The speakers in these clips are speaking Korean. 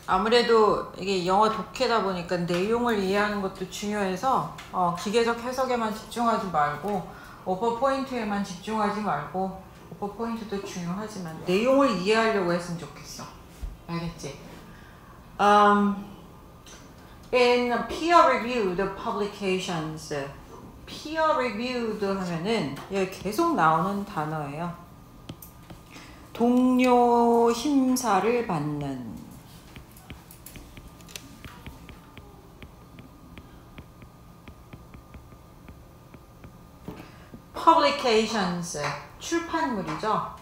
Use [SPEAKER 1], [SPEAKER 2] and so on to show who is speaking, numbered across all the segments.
[SPEAKER 1] 아무래도 이게 영어 독해다 보니까 내용을 이해하는 것도 중요해서 기계적 해석에만 집중하지 말고 오퍼 포인트에만 집중하지 말고 오퍼 포인트도 중요하지만 내용을 이해하려고 했으면 좋겠어. 알겠지? In peer reviewed publications, peer reviewed 하면은 여기 계속 나오는 단어예요. 동료 심사를 받는. publications, 출판물이죠.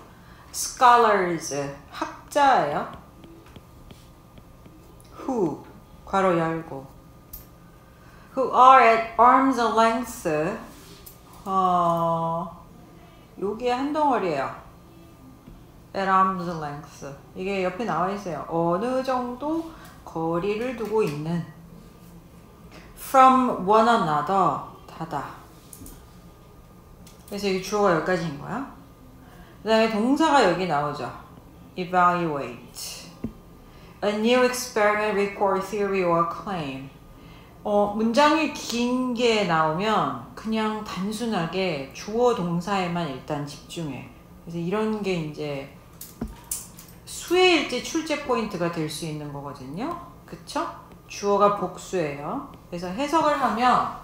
[SPEAKER 1] scholars, 학자예요. who, 괄호 열고. who are at arm's length, 요게 한 덩어리예요. at arm's length. 이게 옆에 나와 있어요. 어느 정도 거리를 두고 있는. from one another, 다다. 그래서 여기 주어가 여기까지인 거야. 그 다음에 동사가 여기 나오죠. evaluate. A new experiment, report, theory, or claim. 문장이 긴 게 나오면 그냥 단순하게 주어 동사에만 일단 집중해. 그래서 이런 게 이제 수혜일지 출제 포인트가 될 수 있는 거거든요. 그쵸? 주어가 복수예요. 그래서 해석을 하면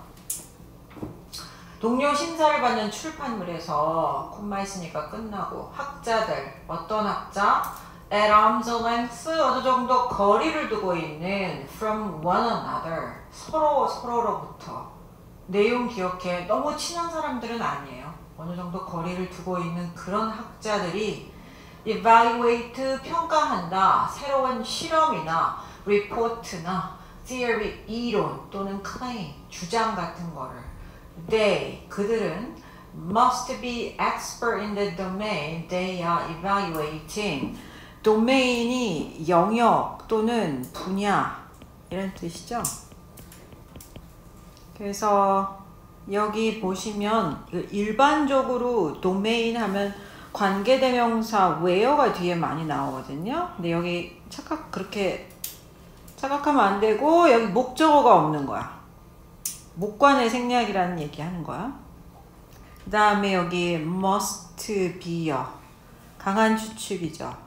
[SPEAKER 1] 동료 심사를 받는 출판물에서 콤마 있으니까 끝나고 학자들, 어떤 학자? at arm's length, 어느 정도 거리를 두고 있는 from one another, 서로로부터. 내용 기억해. 너무 친한 사람들은 아니에요. 어느 정도 거리를 두고 있는 그런 학자들이 evaluate, 평가한다. 새로운 실험이나 report나 theory, 이론 또는 claim, 주장 같은 거를. They, 그들은 must be expert in the domain they are evaluating. 도메인이 영역 또는 분야 이런 뜻이죠. 그래서 여기 보시면 일반적으로 도메인 하면 관계대명사 where가 뒤에 많이 나오거든요. 근데 여기 그렇게 착각하면 안 되고 여기 목적어가 없는 거야. 목관의 생략이라는 얘기 하는 거야. 그 다음에 여기 must be요. 강한 추측이죠.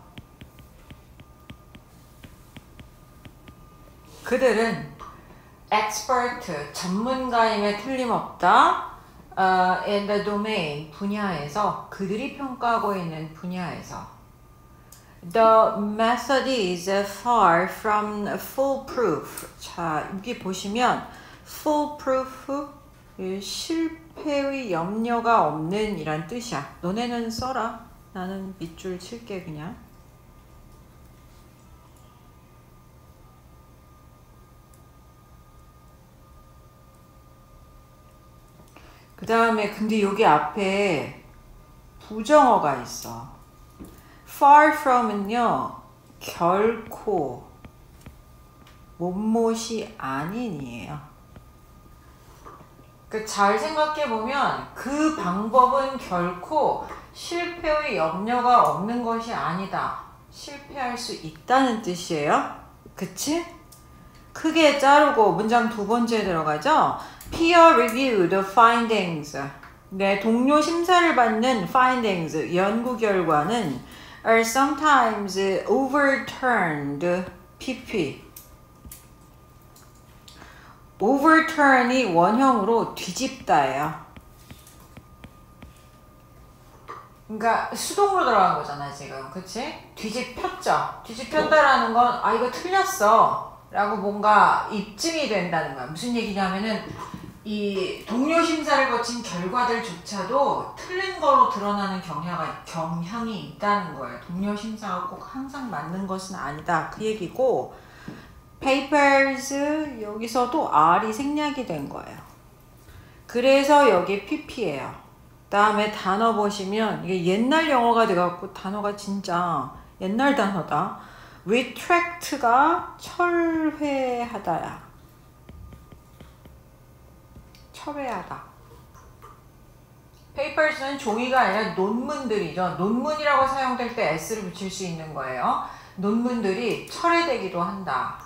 [SPEAKER 1] 그들은 expert, 전문가임에 틀림없다. in the domain, 분야에서, 그들이 평가하고 있는 분야에서. The method is far from foolproof. 자, 여기 보시면 foolproof, 실패의 염려가 없는 이란 뜻이야. 너네는 써라. 나는 밑줄 칠게 그냥. 그 다음에 근데 여기 앞에 부정어가 있어. far from은요, 결코, 못못이 아닌이에요. 잘 생각해보면 그 방법은 결코 실패의 염려가 없는 것이 아니다. 실패할 수 있다는 뜻이에요. 그치? 크게 자르고 문장 두 번째 들어가죠? Peer reviewed findings. 네, 동료 심사를 받는 findings, 연구 결과는 are sometimes overturned, pp. overturn이 원형으로 뒤집다예요. 그러니까 수동으로 들어간 거잖아 지금, 그치? 뒤집혔죠? 뒤집혔다라는 건 이거 틀렸어 라고 뭔가 입증이 된다는 거야. 무슨 얘기냐면은 이 동료 심사를 거친 결과들조차도 틀린 거로 드러나는 경향이 있다는 거예요. 동료 심사가 꼭 항상 맞는 것은 아니다 그 얘기고, papers 여기서도 R이 생략이 된 거예요. 그래서 여기 PP예요. 다음에 단어 보시면 이게 옛날 영어가 돼갖고 단어가 진짜 옛날 단어다. retract가 철회하다야. 철회하다. papers는 종이가 아니라 논문들이죠. 논문이라고 사용될 때 s를 붙일 수 있는 거예요. 논문들이 철회되기도 한다.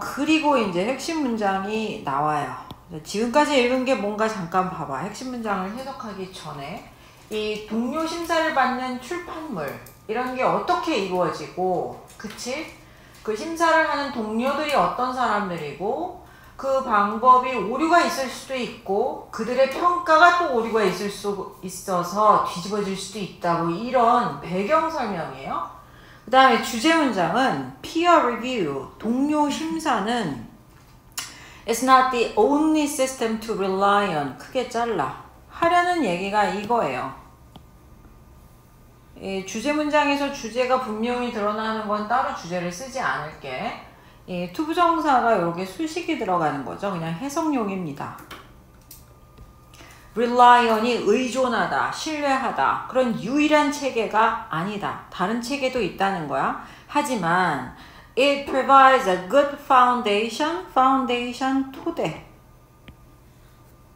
[SPEAKER 1] 그리고 이제 핵심 문장이 나와요. 지금까지 읽은 게 뭔가 잠깐 봐봐. 핵심 문장을 해석하기 전에 이 동료 심사를 받는 출판물 이런 게 어떻게 이루어지고, 그치? 그 심사를 하는 동료들이 어떤 사람들이고 그 방법이 오류가 있을 수도 있고 그들의 평가가 또 오류가 있을 수 있어서 뒤집어질 수도 있다. 뭐 이런 배경 설명이에요. 그 다음에 주제 문장은 peer review, 동료 심사는 It's not the only system to rely on. 크게 잘라. 하려는 얘기가 이거예요. 이 주제 문장에서 주제가 분명히 드러나는 건 따로 주제를 쓰지 않을게. 이 투부정사가 이렇게 수식이 들어가는 거죠. 그냥 해석용입니다. rely on이 의존하다, 신뢰하다. 그런 유일한 체계가 아니다. 다른 체계도 있다는 거야. 하지만 it provides a good foundation, 토대.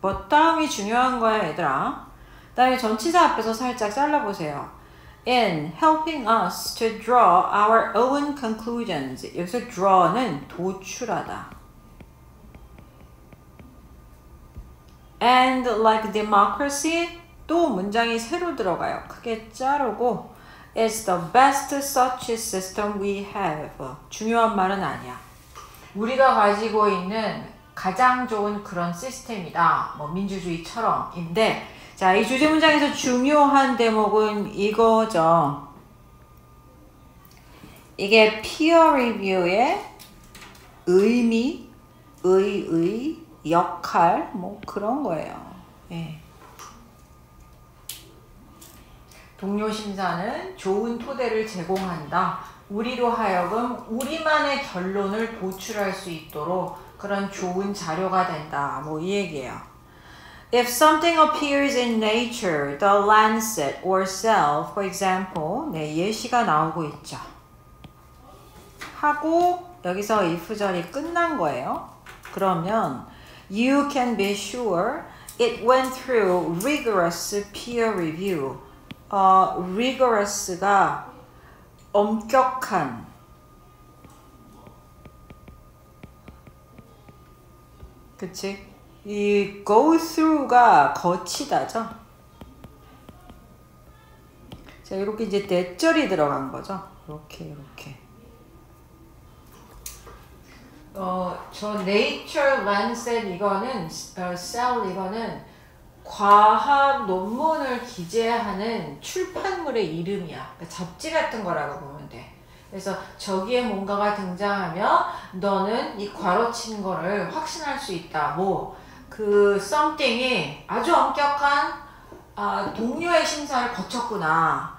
[SPEAKER 1] 뭐 다음이 중요한 거야, 얘들아. 그다음에 전치사 앞에서 살짝 잘라보세요. In helping us to draw our own conclusions. 여기서 draw는 도출하다. And like democracy, 또 문장이 새로 들어가요. 크게 자르고 It's the best such system we have. 중요한 말은 아니야. 우리가 가지고 있는 가장 좋은 그런 시스템이다. 뭐 민주주의처럼인데, 자, 이 주제 문장에서 중요한 대목은 이거죠. 이게 peer review의 의미, 역할, 뭐 그런 거예요. 예. 동료 심사는 좋은 토대를 제공한다. 우리로 하여금 우리만의 결론을 도출할 수 있도록 그런 좋은 자료가 된다. 뭐 이 얘기예요. If something appears in Nature, The Lancet, or Cell, for example, 네, 예시가 나오고 있죠. 하고 여기서 if절이 끝난 거예요. 그러면 You can be sure it went through rigorous peer review. rigorous가 엄격한, 그치? 이 go through가 거치다죠. 자, 이렇게 이제 대절이 들어간 거죠. 이렇게. 저 Nature, Lancet 이거는 Cell 이거는 과학 논문을 기재하는 출판물의 이름이야. 그러니까 잡지 같은 거라고 보면 돼. 그래서 저기에 뭔가가 등장하면 너는 이 괄호친 거를 확신할 수 있다. 뭐 그 something이 아주 엄격한 동료의 심사를 거쳤구나.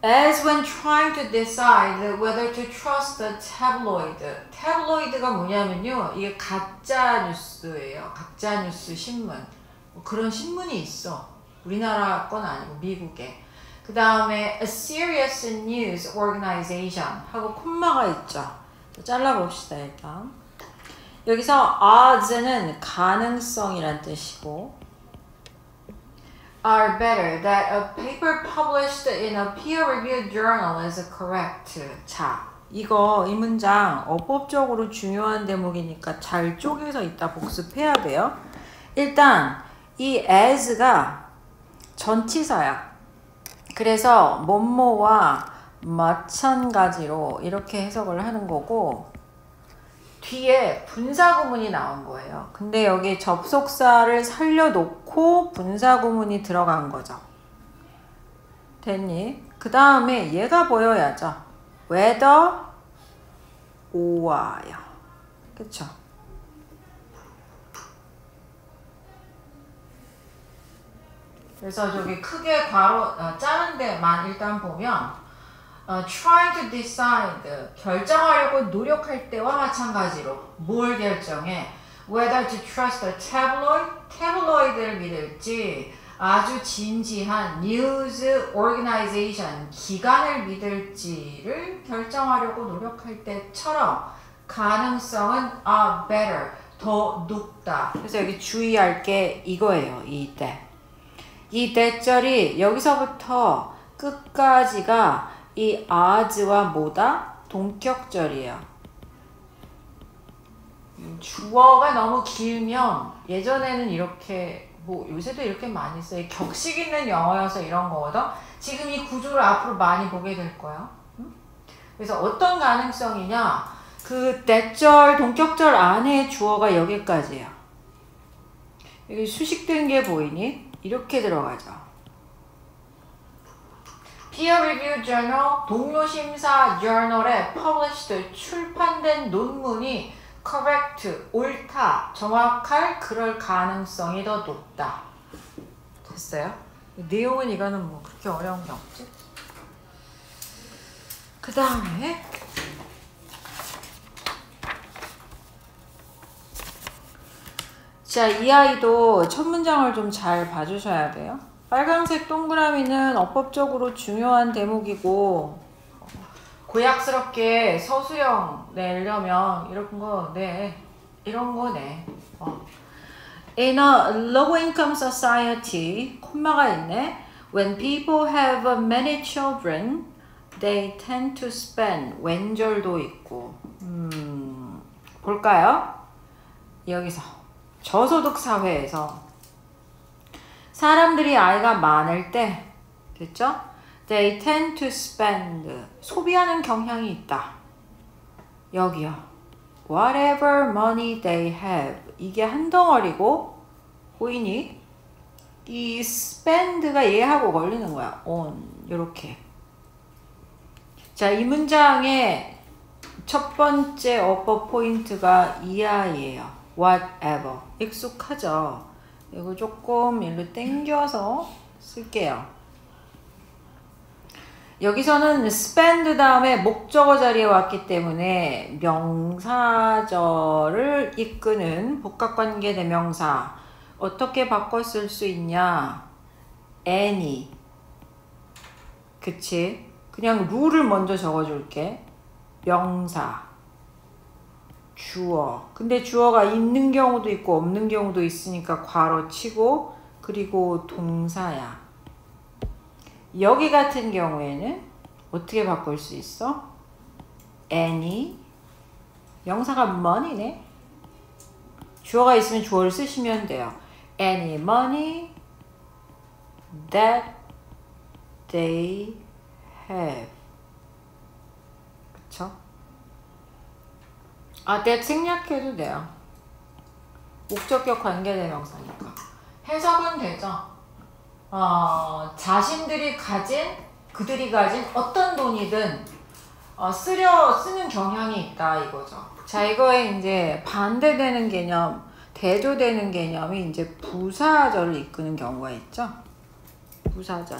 [SPEAKER 1] As when trying to decide whether to trust the tabloid. tabloid가 뭐냐면요, 이게 가짜 뉴스예요. 가짜 뉴스 신문. 뭐 그런 신문이 있어. 우리나라 건 아니고 미국에. 그 다음에 a serious news organization 하고 콤마가 있죠. 잘라봅시다 일단. 여기서 odds는 가능성이란 뜻이고, are better that a paper published in a peer-reviewed journal is correct. 자, 이 문장 어법적으로 중요한 대목이니까 잘 쪼개서 이따 복습해야 돼요. 일단 이 as가 전치사야. 그래서 뭐뭐와 마찬가지로 이렇게 해석을 하는 거고, 뒤에 분사구문이 나온 거예요. 근데 여기 접속사를 살려놓고 분사구문이 들어간 거죠. 됐니? 그 다음에 얘가 보여야죠. whether or야. 그쵸? 그래서 저기 크게 자른 데만 일단 보면 trying to decide, 결정하려고 노력할 때와 마찬가지로 뭘 결정해? Whether to trust a tabloid, tabloid를 믿을지 아주 진지한 news organization, 기관을 믿을지를 결정하려고 노력할 때처럼 가능성은 are better, 더 높다. 그래서 여기 주의할 게 이거예요. 이 대절이 여기서부터 끝까지가 이 are와 뭐다? 동격절이에요. 주어가 너무 길면 예전에는 이렇게 뭐 요새도 이렇게 많이 써요. 격식 있는 영어여서 이런 거거든. 지금 이 구조를 앞으로 많이 보게 될 거야. 그래서 어떤 가능성이냐? 그 대절, 동격절 안에 주어가 여기까지예요. 여기 수식된 게 보이니? 이렇게 들어가죠. Peer Review Journal, 동료 심사 journal에 published, 출판된 논문이 correct, 옳다, 정확할 그럴 가능성이 더 높다. 됐어요? 내용은 이거는 뭐 그렇게 어려운 게 없지? 그 다음에 자, 이 아이도 첫 문장을 좀 잘 봐주셔야 돼요. 빨간색 동그라미는 어법적으로 중요한 대목이고 고약스럽게 서술형 내려면 이런 거 내. 이런 거 내. In a low-income society, 콤마가 있네. When people have many children, they tend to spend. 왼절도 있고. 볼까요? 여기서 저소득 사회에서 사람들이 아이가 많을 때, 됐죠? They tend to spend. 소비하는 경향이 있다. 여기요. Whatever money they have. 이게 한 덩어리고, 보이니? 이 spend가 얘하고 걸리는 거야. on. 요렇게. 자, 이 문장의 첫 번째 어법 포인트가 이 아이예요. Whatever. 익숙하죠? 이거 조금 일로 당겨서 쓸게요. 여기서는 spend 다음에 목적어 자리에 왔기 때문에 명사절을 이끄는 복합관계 대명사 어떻게 바꿔 쓸 수 있냐? any. 그치? 그냥 룰을 먼저 적어줄게. 명사, 주어. 근데 주어가 있는 경우도 있고 없는 경우도 있으니까 괄호 치고 그리고 동사야. 여기 같은 경우에는 어떻게 바꿀 수 있어? any. 명사가 money네. 주어가 있으면 주어를 쓰시면 돼요. Any money that they have. 그쵸? that 생략해도 돼요. 목적격 관계대명사니까. 해석은 되죠. 자신들이 가진, 그들이 가진 어떤 돈이든 쓰는 경향이 있다 이거죠. 자, 이거에 이제 반대되는 개념, 대조되는 개념이 이제 부사절을 이끄는 경우가 있죠. 부사절.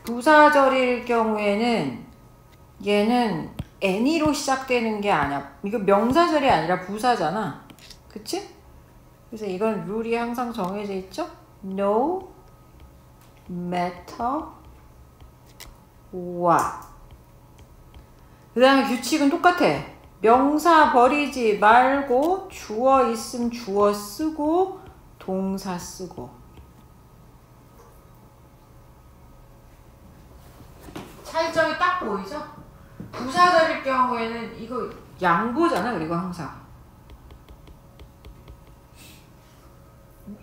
[SPEAKER 1] 부사절일 경우에는 얘는 any로 시작되는 게 아니야. 이거 명사절이 아니라 부사잖아. 그치? 그래서 이건 룰이 항상 정해져 있죠. No matter what. 그 다음에 규칙은 똑같아. 명사 버리지 말고 주어 있음 주어 쓰고 동사 쓰고. 차이점이 딱 보이죠? 부사절일 경우에는 이거 양보잖아. 그리고 항상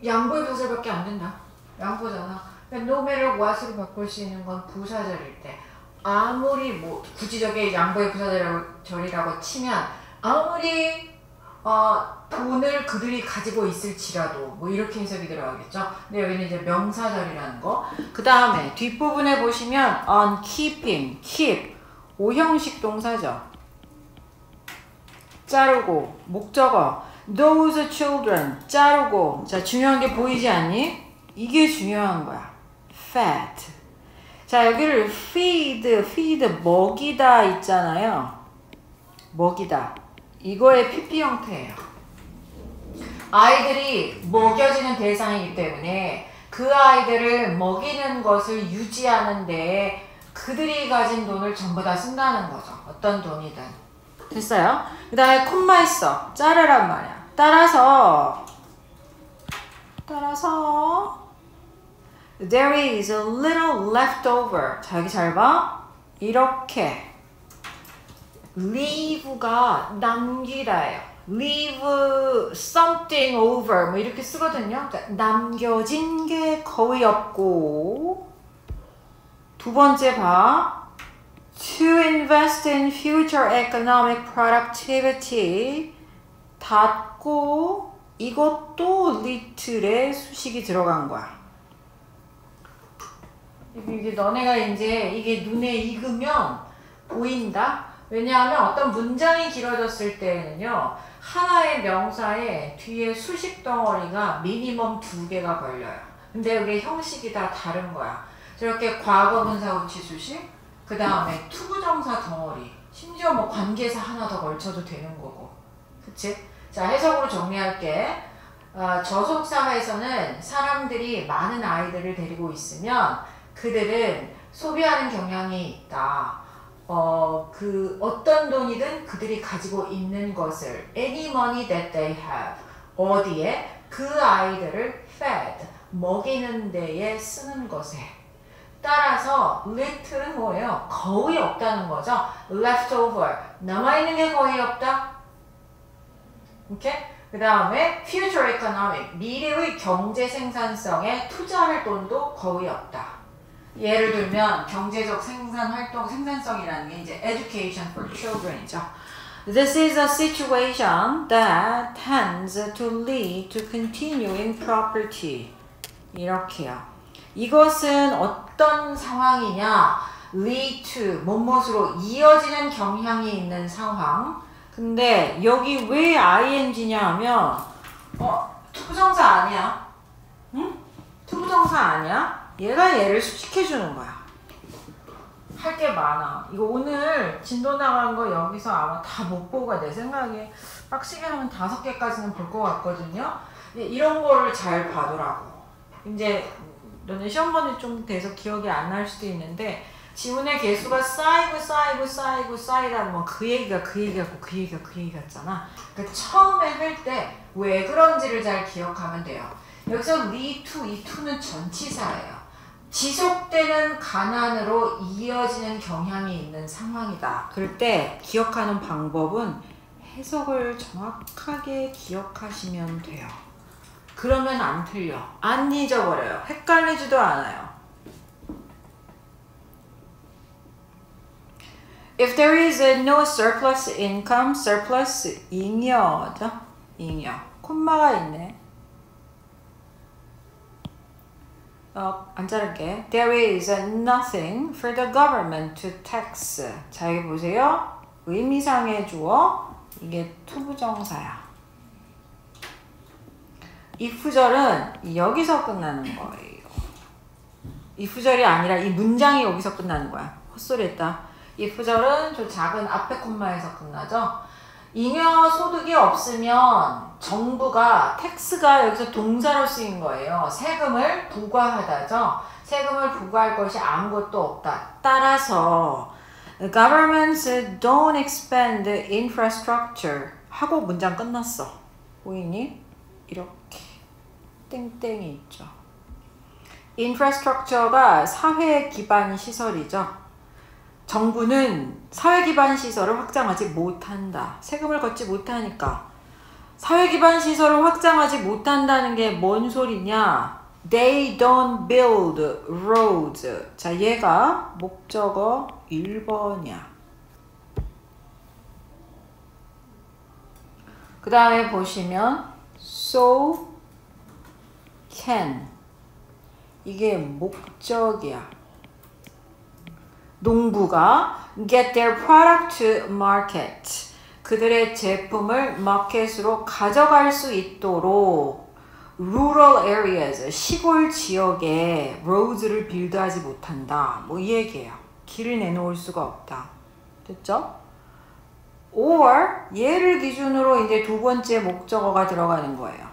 [SPEAKER 1] 양보의 부사절밖에 안 된다. 양보잖아. 그러니까 no matter what으로 바꿀 수 있는 건 부사절일 때. 아무리 뭐 굳이 저게 양보의 부사절이라고 치면 아무리 돈을 그들이 가지고 있을지라도 뭐 이렇게 해석이 들어가겠죠. 근데 여기는 이제 명사절이라는 거. 그 다음에 뒷부분에 보시면 on keeping, keep 5형식 동사죠. 자르고 목적어 those children 자르고. 자, 중요한 게 보이지 않니? 이게 중요한 거야. fat. 자, 여기를 feed 먹이다 있잖아요. 먹이다. 이거의 PP 형태예요. 아이들이 먹여지는 대상이기 때문에 그 아이들을 먹이는 것을 유지하는 데 그들이 가진 돈을 전부 다 쓴다는 거죠. 어떤 돈이든. 됐어요? 그 다음에 콤마 있어. 자르란 말이야. 따라서 There is a little left over. 자, 여기 잘 봐. 이렇게 leave가 남기다예요. leave something over 뭐 이렇게 쓰거든요. 그러니까 남겨진 게 거의 없고 두 번째 봐. To invest in future economic productivity 닫고 이것도 little에 수식이 들어간 거야. 이게 너네가 이제 이게 눈에 익으면 보인다? 왜냐하면 어떤 문장이 길어졌을 때는요, 하나의 명사에 뒤에 수식 덩어리가 미니멈 2개가 걸려요. 근데 이게 형식이 다 다른 거야. 저렇게 과거 분사 우치 수식, 그 다음에 투부정사 덩어리, 심지어 뭐 관계사 하나 더 걸쳐도 되는 거고. 그치? 자, 해석으로 정리할게. 저속사회에서는 사람들이 많은 아이들을 데리고 있으면 그들은 소비하는 경향이 있다. 어떤 돈이든 그들이 가지고 있는 것을 any money that they have 어디에 그 아이들을 fed 먹이는 데에 쓰는 것에 따라서 little은 뭐예요? 거의 없다는 거죠. leftover 남아있는 게 거의 없다. 오케이? 그 다음에 future economic 미래의 경제 생산성에 투자할 돈도 거의 없다. 예를 들면 경제적 생산성이라는 게 이제 education for children이죠. This is a situation that tends to lead to continuing property. 이렇게요. 이것은 어떤 상황이냐? lead to 뭐뭇으로 이어지는 경향이 있는 상황. 근데 여기 왜 ing냐 하면 투부정사 아니야? 응? 투부정사 아니야? 얘가 얘를 수식해주는 거야. 할 게 많아. 이거 오늘 진도 나간 거 여기서 아마 다 못 보고 내 생각에 빡시게 하면 5개까지는 볼 것 같거든요. 이런 거를 잘 봐두라고. 이제 너네 시험번에 좀 돼서 기억이 안 날 수도 있는데 지문의 개수가 쌓이다 보면 그 얘기가 그 얘기 같고 그 얘기가 그 얘기 같잖아. 그러니까 처음에 할 때 왜 그런지를 잘 기억하면 돼요. 여기서 lead to, 이 to는 전치사예요. 지속되는 가난으로 이어지는 경향이 있는 상황이다. 그럴 때 기억하는 방법은 해석을 정확하게 기억하시면 돼요. 그러면 안 틀려. 안 잊어버려요. 헷갈리지도 않아요. If there is no surplus income, surplus 잉여죠? 잉여. 콤마가 있네. 안 자를게. There is nothing for the government to tax. 자, 여기 보세요. 의미상의 주어. 이게 투부정사야. if절은 여기서 끝나는 거예요. if절이 아니라 이 문장이 여기서 끝나는 거야. 헛소리했다. if절은 저 작은 앞에 콤마에서 끝나죠. 잉여 소득이 없으면 정부가 텍스가 여기서 동사로 쓰인 거예요. 세금을 부과하다죠. 세금을 부과할 것이 아무것도 없다. 따라서 governments don't expand infrastructure 하고 문장 끝났어. 보이니? 이렇게 땡땡이 있죠. infrastructure가 사회 기반 시설이죠. 정부는 사회 기반 시설을 확장하지 못한다. 세금을 걷지 못하니까. 사회 기반 시설을 확장하지 못한다는 게 뭔 소리냐? They don't build roads. 자, 얘가 목적어 1번이야. 그 다음에 보시면 so can. 이게 목적이야. 농부가 get their product to market. 그들의 제품을 마켓으로 가져갈 수 있도록 rural areas, 시골 지역에 roads를 빌드하지 못한다. 뭐 이 얘기예요. 길을 내놓을 수가 없다. 됐죠? or 얘를 기준으로 이제 두 번째 목적어가 들어가는 거예요.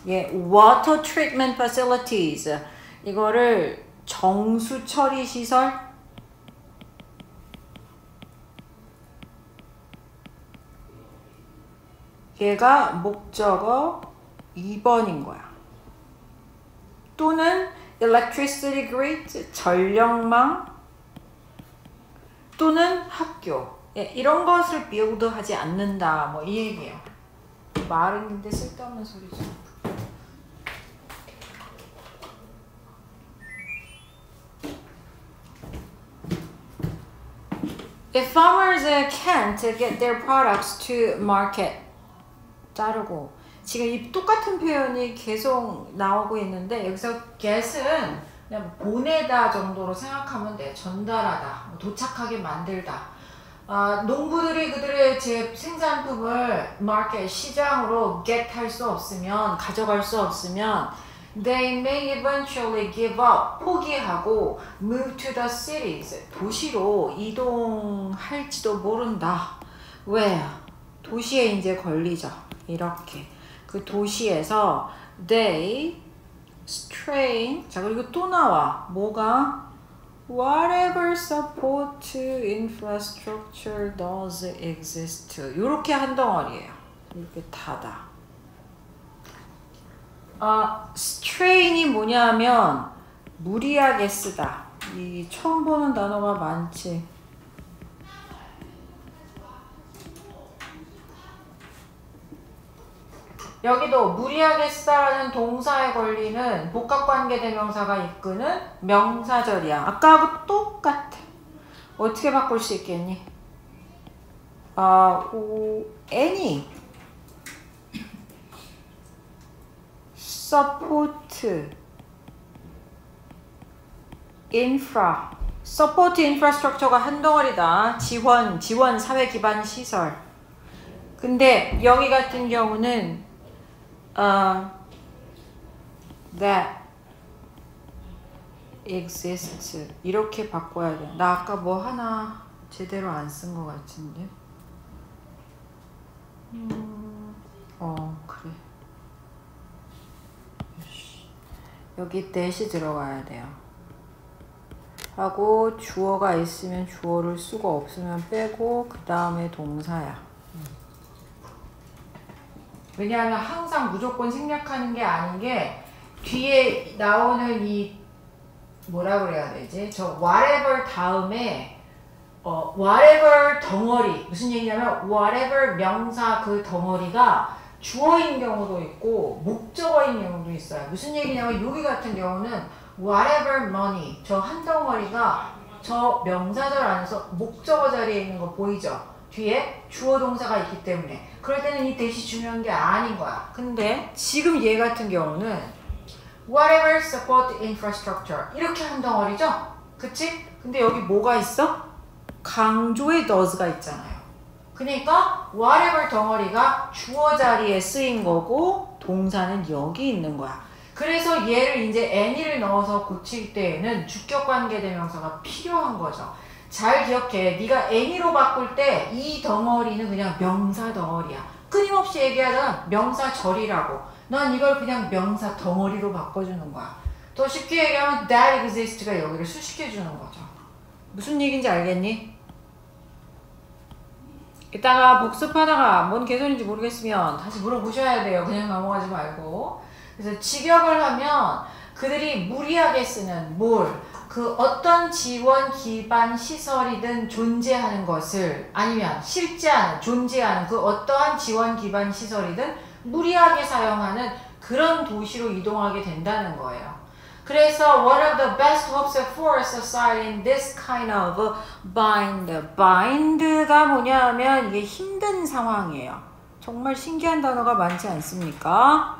[SPEAKER 1] 예, water treatment facilities. 이거를 정수 처리 시설 얘가 목적어 2번인 거야. 또는 electricity grid, 전력망. 또는 학교. 예, 이런 것을 build하지 않는다. 뭐 이 얘기예요. 말은 근데 쓸데없는 소리죠. If farmers can't get their products to market. 자르고. 지금 이 똑같은 표현이 계속 나오고 있는데 여기서 get은 그냥 보내다 정도로 생각하면 돼. 전달하다. 도착하게 만들다. 농부들이 그들의 생산품을 마켓, 시장으로 get 할 수 없으면, 가져갈 수 없으면 they may eventually give up, 포기하고 move to the cities, 도시로 이동할지도 모른다. 왜? 도시에 이제 걸리죠. 이렇게. 그 도시에서 they strain, 자 그리고 또 나와. 뭐가? Whatever support infrastructure does exist. 이렇게 한 덩어리예요. 이렇게 닫아. strain이 뭐냐면 무리하게 쓰다. 이 처음 보는 단어가 많지. 여기도 무리하게 쓰다라는 동사에 걸리는 복합관계대명사가 이끄는 명사절이야. 아까하고 똑같아. 어떻게 바꿀 수 있겠니? any support infra support infrastructure가 한 덩어리다. 지원 사회 기반 시설. 근데 여기 같은 경우는 that exists 이렇게 바꿔야 돼. 나 아까 뭐 하나 제대로 안 쓴 것 같은데. 그래. 여기 that이 들어가야 돼요. 하고 주어가 있으면 주어를 수가 없으면 빼고 그 다음에 동사야. 왜냐하면 항상 무조건 생략하는 게 아닌 게 뒤에 나오는 이 뭐라 그래야 되지? 저 whatever 다음에 whatever 덩어리 무슨 얘기냐면 whatever 명사 그 덩어리가 주어인 경우도 있고 목적어인 경우도 있어요. 무슨 얘기냐면 여기 같은 경우는 whatever money 저 한 덩어리가 저 명사절 안에서 목적어 자리에 있는 거 보이죠? 뒤에 주어 동사가 있기 때문에 그럴 때는 이 대시 중요한 게 아닌 거야. 근데 지금 얘 같은 경우는 whatever support infrastructure 이렇게 한 덩어리죠? 그치? 근데 여기 뭐가 있어? 강조의 does가 있잖아요. 그러니까 whatever 덩어리가 주어 자리에 쓰인 거고 동사는 여기 있는 거야. 그래서 얘를 이제 any를 넣어서 고칠 때에는 주격관계대명사가 필요한 거죠. 잘 기억해. 네가 any로 바꿀 때 이 덩어리는 그냥 명사 덩어리야. 끊임없이 얘기하자면 명사절이라고. 난 이걸 그냥 명사 덩어리로 바꿔주는 거야. 더 쉽게 얘기하면 that exist가 여기를 수식해주는 거죠. 무슨 얘기인지 알겠니? 이따가 복습하다가 뭔 개소리인지 모르겠으면 다시 물어보셔야 돼요. 그냥 넘어가지 말고. 그래서 직역을 하면 그들이 무리하게 쓰는 그 어떤 지원 기반 시설이든 존재하는 것을 아니면 실제하는 존재하는 그 어떠한 지원 기반 시설이든 무리하게 사용하는 그런 도시로 이동하게 된다는 거예요. 그래서 one of the best hopes for society in this kind of bind가 뭐냐면 이게 힘든 상황이에요. 정말 신기한 단어가 많지 않습니까?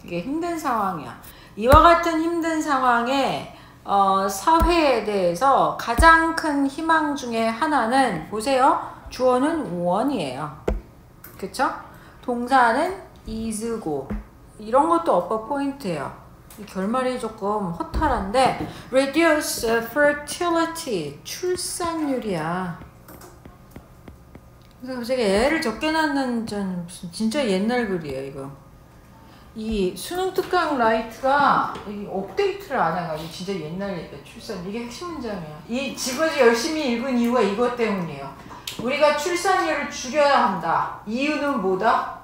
[SPEAKER 1] 이게 힘든 상황이야. 이와 같은 힘든 상황에 사회에 대해서 가장 큰 희망 중에 하나는 보세요. 주어는 on이에요. 그쵸? 동사는 is고 이런 것도 업버 포인트예요. 결말이 조금 허탈한데 reduce fertility 출산율이야. 그래서 갑자기 애를 적게 낳는 무슨 진짜 옛날 글이에요 이거. 이 수능 특강 라이트가 이 업데이트를 안 해가지고 진짜 옛날 출산 이게 핵심 문장이야. 이 지금까지 열심히 읽은 이유가 이것 때문이에요. 우리가 출산율을 줄여야 한다. 이유는 뭐다?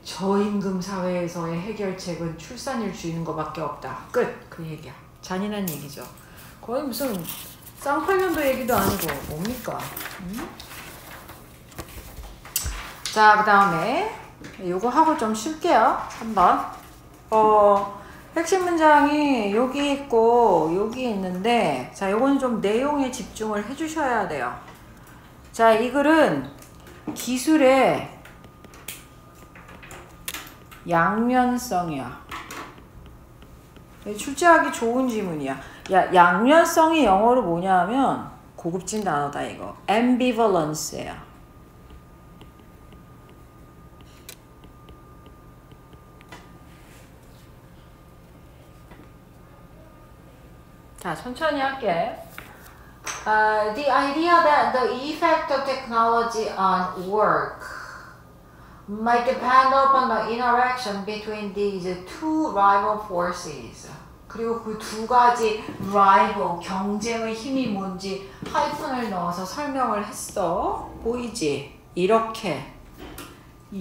[SPEAKER 1] 저임금 사회에서의 해결책은 출산율 줄이는 것밖에 없다. 끝. 그 얘기야. 잔인한 얘기죠. 거의 무슨 쌍팔년도 얘기도 아니고 뭡니까? 자, 그 다음에 요거 하고 좀 쉴게요. 한번. 핵심 문장이 여기 있고 여기 있는데, 자, 요건 좀 내용에 집중을 해주셔야 돼요. 자, 이 글은 기술의 양면성이야. 출제하기 좋은 지문이야. 야, 양면성이 영어로 뭐냐 하면 고급진 단어다 이거. ambivalence야. 자, 천천히 할게. The idea that the effect of technology on work might depend upon the interaction between these two rival forces. 그리고 그 두 가지 rival, 경쟁의 힘이 뭔지 하이픈을 넣어서 설명을 했어. 보이지? 이렇게.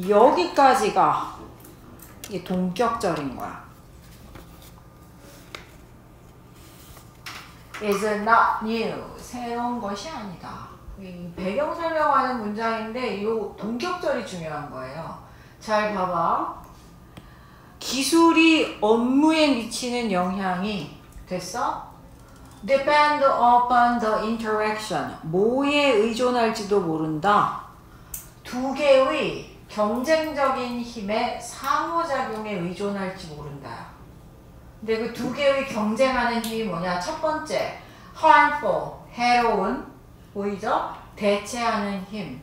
[SPEAKER 1] 여기까지가 이게 동격절인 거야. is not new. 새로운 것이 아니다. 배경 설명하는 문장인데 이 동격절이 중요한 거예요. 잘 봐봐. 기술이 업무에 미치는 영향이 됐어? depend upon the interaction. 뭐에 의존할지도 모른다. 두 개의 경쟁적인 힘의 상호작용에 의존할지 모른다. 근데 그 두 개의 경쟁하는 힘이 뭐냐? 첫 번째, harmful, 해로운, 보이죠? 대체하는 힘.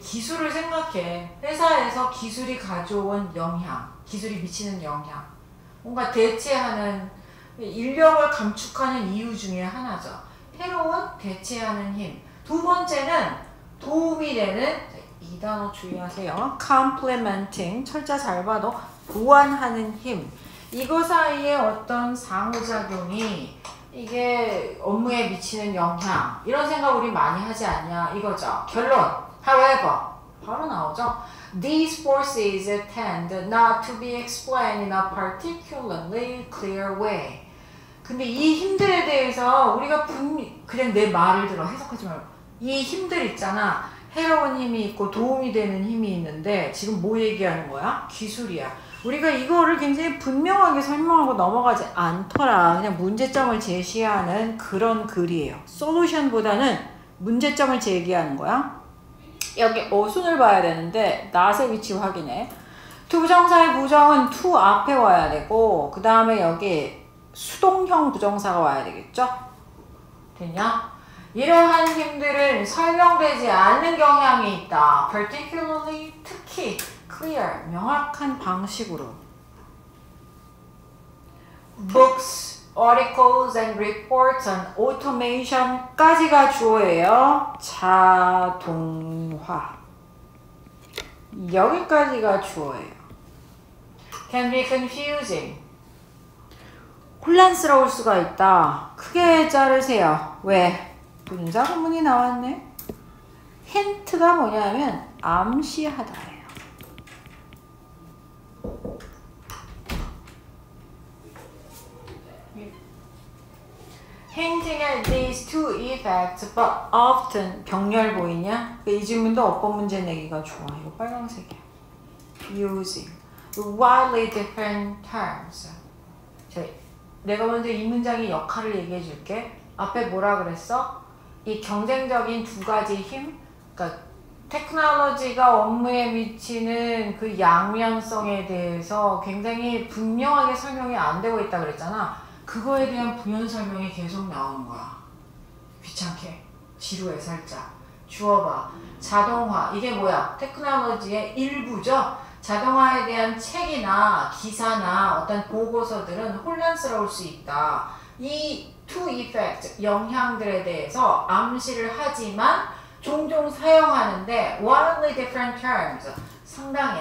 [SPEAKER 1] 기술을 생각해. 회사에서 기술이 가져온 영향, 기술이 미치는 영향. 뭔가 대체하는, 인력을 감축하는 이유 중에 하나죠. 해로운, 대체하는 힘. 두 번째는 도움이 되는, 이 단어 주의하세요. complementing, 철자 잘 봐도 보완하는 힘. 이거 사이에 어떤 상호작용이 이게 업무에 미치는 영향, 이런 생각 우리 많이 하지 않냐 이거죠. 결론. However, 바로 나오죠. These forces tend not to be explained in a particularly clear way. 근데 이 힘들에 대해서 우리가 그냥 내 말을 들어 해석하지 말고, 이 힘들 있잖아. 해로운 힘이 있고 도움이 되는 힘이 있는데 지금 뭐 얘기하는 거야? 기술이야. 우리가 이거를 굉장히 분명하게 설명하고 넘어가지 않더라. 그냥 문제점을 제시하는 그런 글이에요. 솔루션보다는 문제점을 제기하는 거야. 여기 어순을 봐야 되는데 not의 위치 확인해. to 부정사의 부정은 to 앞에 와야 되고, 그 다음에 여기 수동형 부정사가 와야 되겠죠? 됐냐? 이러한 힘들은 설명되지 않는 경향이 있다. particularly, 특히 clear, 명확한 방식으로. Books, articles and reports on automation까지가 주어예요. 자동화. 여기까지가 주어예요. Can be confusing. 혼란스러울 수가 있다. 크게 자르세요. 왜? 분사 구문이 나왔네. 힌트가 뭐냐면 암시하다예요. Hinting at these two effects, but often. 병렬 보이냐? 이 질문도 어법 문제 내기가 좋아. 이거 빨간색이야. Using widely different terms. 내가 먼저 이 문장의 역할을 얘기해 줄게. 앞에 뭐라 그랬어? 이 경쟁적인 두 가지 힘, 그러니까 테크놀로지가 업무에 미치는 그 양면성에 대해서 굉장히 분명하게 설명이 안 되고 있다 그랬잖아. 그거에 대한 부연 설명이 계속 나오는 거야. 귀찮게. 지루해 살짝. 주어봐. 자동화. 이게 뭐야? 테크놀로지의 일부죠? 자동화에 대한 책이나 기사나 어떤 보고서들은 혼란스러울 수 있다. 이 two effect, 영향들에 대해서 암시를 하지만 종종 사용하는데 wildly different terms, 상당히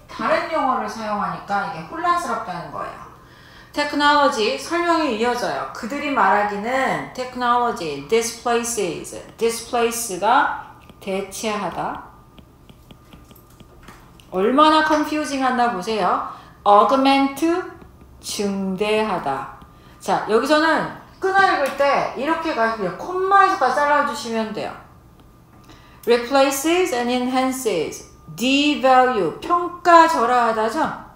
[SPEAKER 1] 다른 용어를 사용하니까 이게 혼란스럽다는 거예요. technology, 설명이 이어져요. 그들이 말하기는 technology displaces, displace가 대체하다. 얼마나 confusing 한다 보세요. augment, 증대하다. 자, 여기서는 끊어 읽을 때 이렇게 가시고요. 콤마에서 다 잘라주시면 돼요. replaces and enhances, devalue, 평가절하하다죠?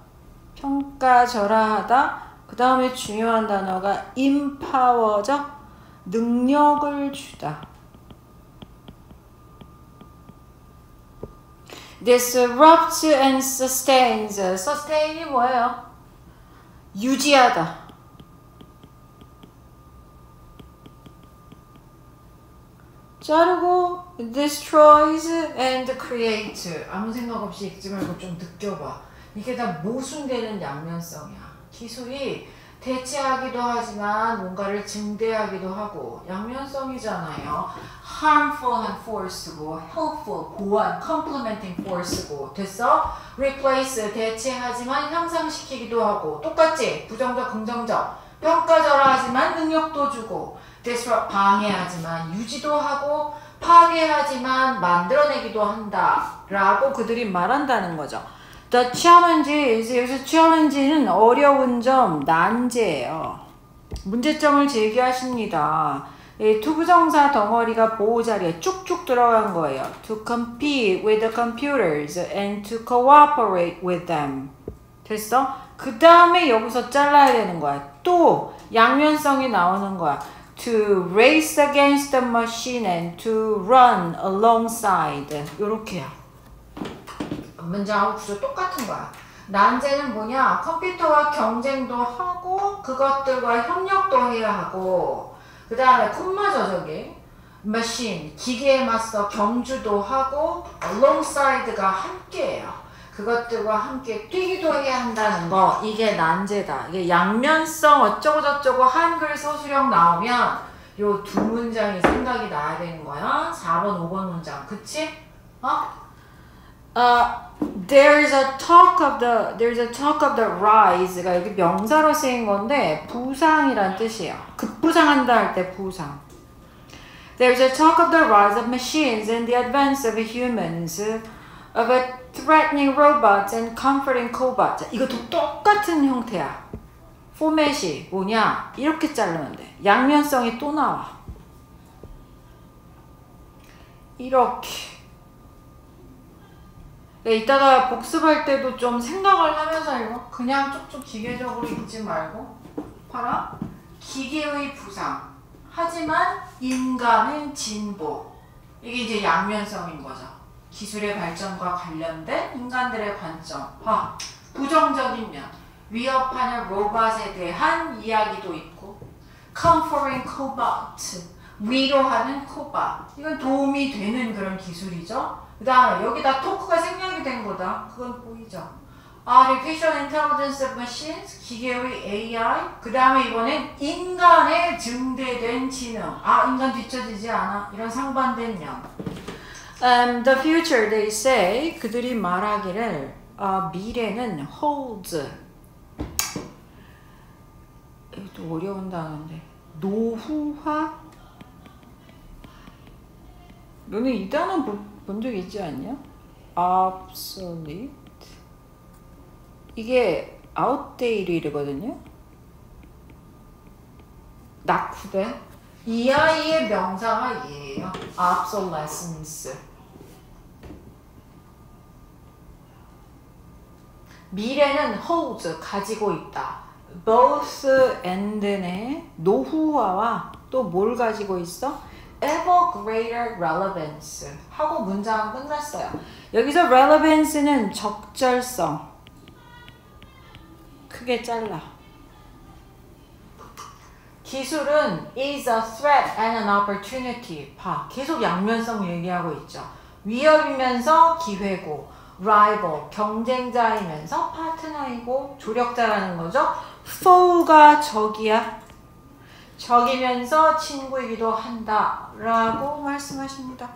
[SPEAKER 1] 평가절하하다. 그 다음에 중요한 단어가 empower죠? 능력을 주다. disrupts and sustains. sustain이 뭐예요? 유지하다. 자르고 destroys and creates. 아무 생각 없이 읽지 말고 좀 느껴봐. 이게 다 모순되는 양면성이야. 기술이 대체하기도 하지만 뭔가를 증대하기도 하고 양면성이잖아요. harmful한 force고 helpful, 보완, complementing force고. 됐어? replace, 대체하지만 향상시키기도 하고. 똑같지? 부정적, 긍정적. 평가절하하지만 능력도 주고. disrupt, 방해하지만 유지도 하고. 파괴하지만 만들어내기도 한다 라고 그들이 말한다는 거죠. The challenges, 여기서 challenge는 어려운 점, 난제예요. 문제점을 제기하십니다. 이 투부정사 덩어리가 보호자리에 쭉쭉 들어간 거예요. To compete with the computers and to cooperate with them. 됐어? 그 다음에 여기서 잘라야 되는 거야. 또 양면성이 나오는 거야. To race against the machine and to run alongside. 요렇게요. 문장하고 구조 똑같은 거야. 난제는 뭐냐? 컴퓨터와 경쟁도 하고 그것들과 협력도 해야 하고 그 다음에 콤마죠 저기. machine, 기계에 맞서 경주도 하고 alongside가 함께해요. 그것들과 함께 뛰기도 해야 한다는 거. 이게 난제다. 이게 양면성 어쩌고 저쩌고 한글 서술형 나오면 요 두 문장이 생각이 나야 되는 거야. 4번, 5번 문장. 그치? There's a talk of the rise가 여기 명사로 쓰인 건데 부상이란 뜻이에요. 급부상한다 할 때 부상. There's a talk of the rise of machines and the advance of humans, of a threatening robots and comforting cobots. 이것도 똑같은 형태야. 포맷이 뭐냐? 이렇게 자르면 돼. 양면성이 또 나와. 이렇게. 이따가 복습할 때도 좀 생각을 하면서 읽어. 그냥 쭉쭉 기계적으로 읽지 말고. 봐라. 기계의 부상. 하지만 인간은 진보. 이게 이제 양면성인 거죠. 기술의 발전과 관련된 인간들의 관점. 봐. 부정적인 면. 위협하는 로봇에 대한 이야기도 있고. comforting cobot. 위로하는 코바. 이건 도움이 되는 그런 기술이죠. 그 다음에 여기다 토크가 생략이 된 거다. 그건 보이죠. Artificial Intelligence of Machines, 기계의 AI. 그 다음에 이번엔 인간의 증대된 지능. 인간 뒤처지지 않아. 이런 상반된 면. The future, they say, 그들이 말하기를 미래는 holds. 이것도 어려운 단어인데. 노후화? 너네 이 단어 본 적 있지 않냐? obsolete. 이게 outdated이거든요. 낙후된. 이 아이의 명사가 얘예요. obsolescence. 미래는 holds, 가지고 있다. both and네. 노후화와 또 뭘 가지고 있어? ever greater relevance 하고 문장은 끝났어요. 여기서 relevance는 적절성. 크게 잘라. 기술은 is a threat and an opportunity. 봐, 계속 양면성 얘기하고 있죠. 위협이면서 기회고, rival, 경쟁자이면서 파트너이고, 조력자라는 거죠. foe가 적이야. 적이면서 친구이기도 한다 라고 말씀하십니다.